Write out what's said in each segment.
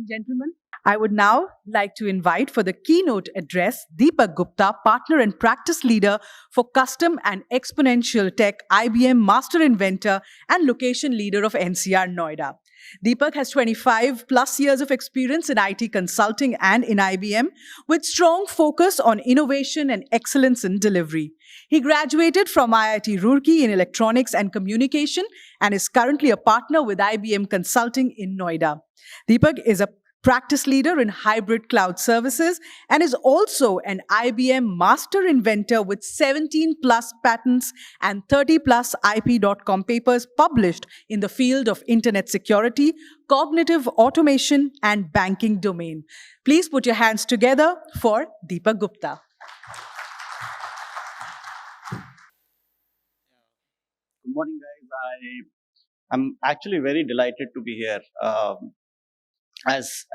and gentlemen, I would now like to invite for the keynote address Deepak Gupta, partner and practice leader for custom and exponential tech, IBM master inventor and location leader of NCR-Noida. Deepak has 25 plus years of experience in IT consulting and in IBM with strong focus on innovation and excellence in delivery. He graduated from IIT Roorkee in electronics and communication and is currently a partner with IBM Consulting in Noida. Deepak is a practice leader in hybrid cloud services and is also an IBM master inventor with 17 plus patents and 30 plus IP.com papers published in the field of internet security, cognitive automation, and banking domain. Please put your hands together for Deepak Gupta. Good morning, guys. I'm actually very delighted to be here. As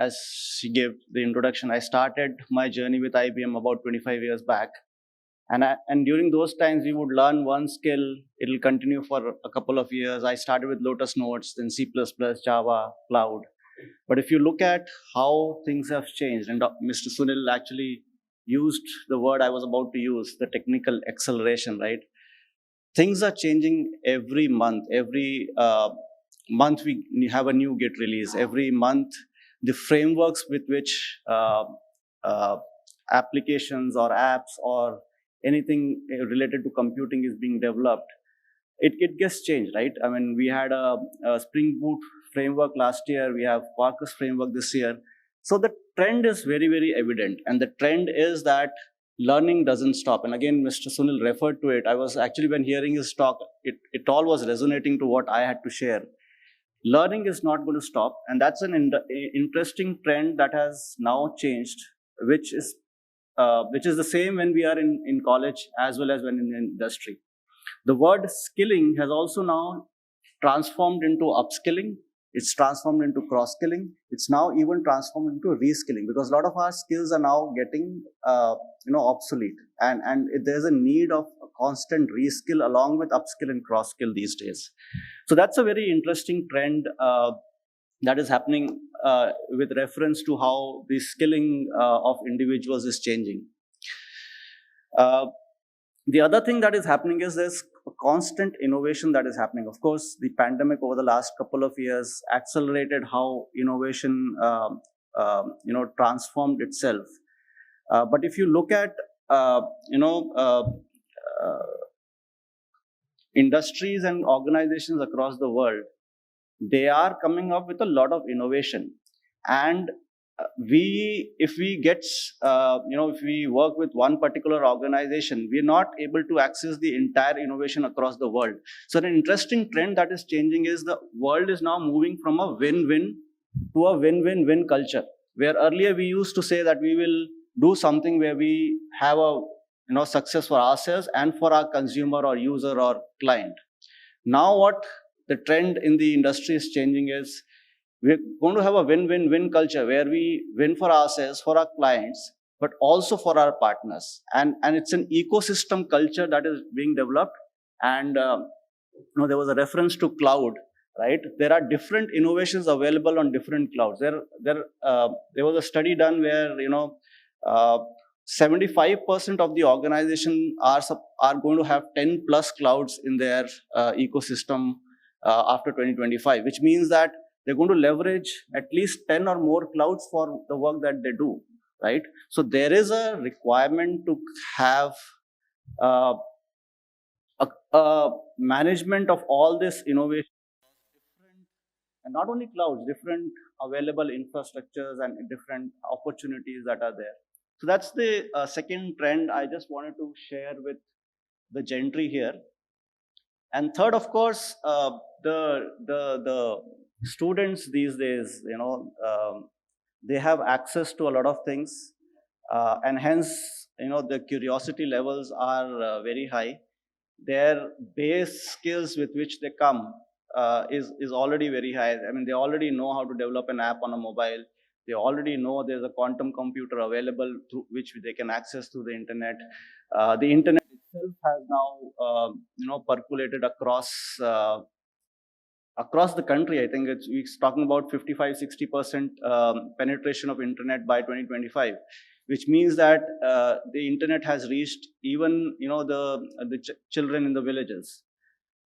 she gave the introduction, I started my journey with IBM about 25 years back. And during those times, we would learn one skill. It'll continue for a couple of years. I started with Lotus Notes, then C++, Java, Cloud. But if you look at how things have changed, and Mr. Sunil actually used the word I was about to use, the technical acceleration, right? Things are changing every month. Every month we have a new Git release. Every month, the frameworks with which applications or apps or anything related to computing is being developed, it gets changed, right? I mean, we had a Spring Boot framework last year. We have Quarkus framework this year. So the trend is very, very evident. And the trend is that learning doesn't stop. And again, Mr. Sunil referred to it. I was actually, when hearing his talk, it all was resonating to what I had to share. Learning is not going to stop. And that's an interesting trend that has now changed, which is the same when we are in college as well as when in industry. The word skilling has also now transformed into upskilling. It's transformed into cross-skilling. It's now even transformed into reskilling, because a lot of our skills are now getting obsolete, and there's a need of a constant reskill along with upskill and cross-skill these days. So that's a very interesting trend that is happening with reference to how the skilling of individuals is changing. The other thing that is happening is there's a constant innovation that is happening. Of course, the pandemic over the last couple of years accelerated how innovation transformed itself. But if you look at industries and organizations across the world, they are coming up with a lot of innovation. And if we work with one particular organization, we're not able to access the entire innovation across the world. So an interesting trend that is changing is the world is now moving from a win-win to a win-win-win culture, where earlier we used to say that we will do something where we have a success for ourselves and for our consumer or user or client. Now what the trend in the industry is changing is we're going to have a win-win-win culture where we win for ourselves, for our clients, but also for our partners. And it's an ecosystem culture that is being developed. And there was a reference to cloud, right? There are different innovations available on different clouds. There was a study done where 75% of the organization are going to have 10 plus clouds in their ecosystem after 2025, which means that they're going to leverage at least 10 or more clouds for the work that they do, right? So there is a requirement to have a management of all this innovation, and not only clouds, different available infrastructures and different opportunities that are there. So that's the second trend I just wanted to share with the gentry here. And third, of course, the students these days, they have access to a lot of things, and hence, the curiosity levels are very high. Their base skills with which they come is already very high. I mean, they already know how to develop an app on a mobile. They already know there's a quantum computer available through which they can access through the internet. The internet itself has now, percolated across across the country. I think we're talking about 55-60% penetration of internet by 2025, which means that the internet has reached even the children in the villages,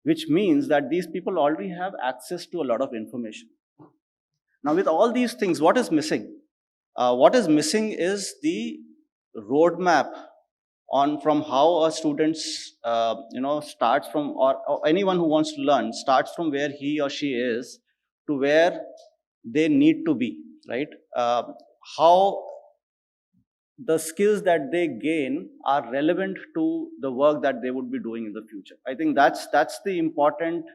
which means that these people already have access to a lot of information. Now, with all these things, what is missing? What is missing is the roadmap on from how a students starts from, or anyone who wants to learn starts from where he or she is to where they need to be, right? How the skills that they gain are relevant to the work that they would be doing in the future. I think that's the important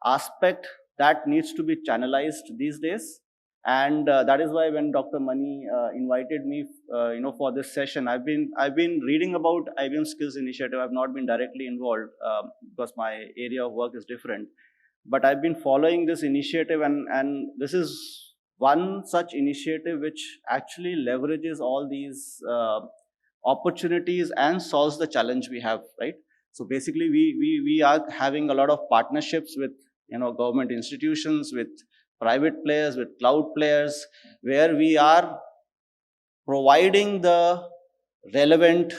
aspect that needs to be channelized these days. And that is why when Dr. Mani invited me, for this session, I've been reading about IBM Skills Initiative. I've not been directly involved because my area of work is different. But I've been following this initiative, and this is one such initiative which actually leverages all these opportunities and solves the challenge we have, right? So basically, we are having a lot of partnerships with government institutions, with private players, with cloud players, where we are providing the relevant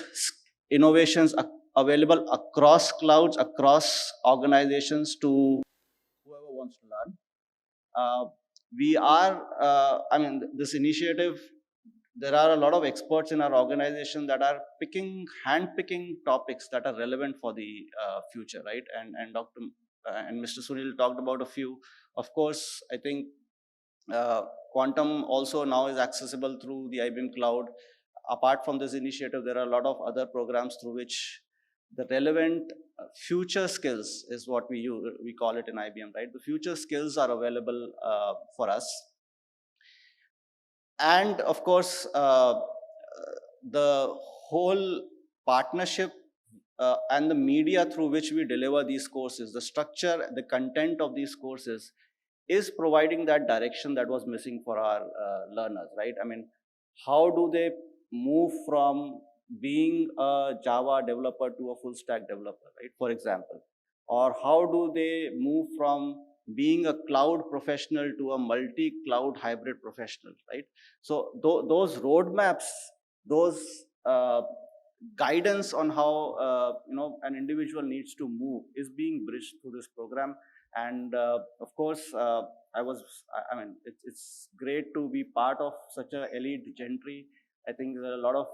innovations available across clouds, across organizations to whoever wants to learn. This initiative, there are a lot of experts in our organization that are hand-picking topics that are relevant for the future, right? And Dr. And Mr. Sunil talked about a few. Of course, I think quantum also now is accessible through the IBM Cloud. Apart from this initiative, there are a lot of other programs through which the relevant future skills is what we call it in IBM, right? The future skills are available for us. And of course, the whole partnership and the media through which we deliver these courses, the structure, the content of these courses is providing that direction that was missing for our learners, right? I mean, how do they move from being a Java developer to a full stack developer, right? For example, or how do they move from being a cloud professional to a multi-cloud hybrid professional, right? So those roadmaps, those guidance on how an individual needs to move is being bridged through this program. And of course, it's great to be part of such a elite gentry. I think there are a lot of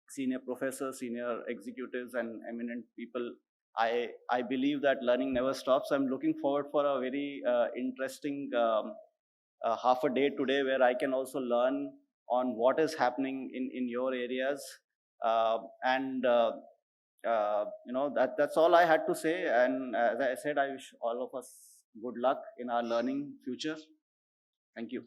senior professors, senior executives, and eminent people. I believe that learning never stops. I'm looking forward for a very interesting half a day today, where I can also learn on what is happening in your areas. That's all I had to say. And as I said, I wish all of us good luck in our learning future. Thank you.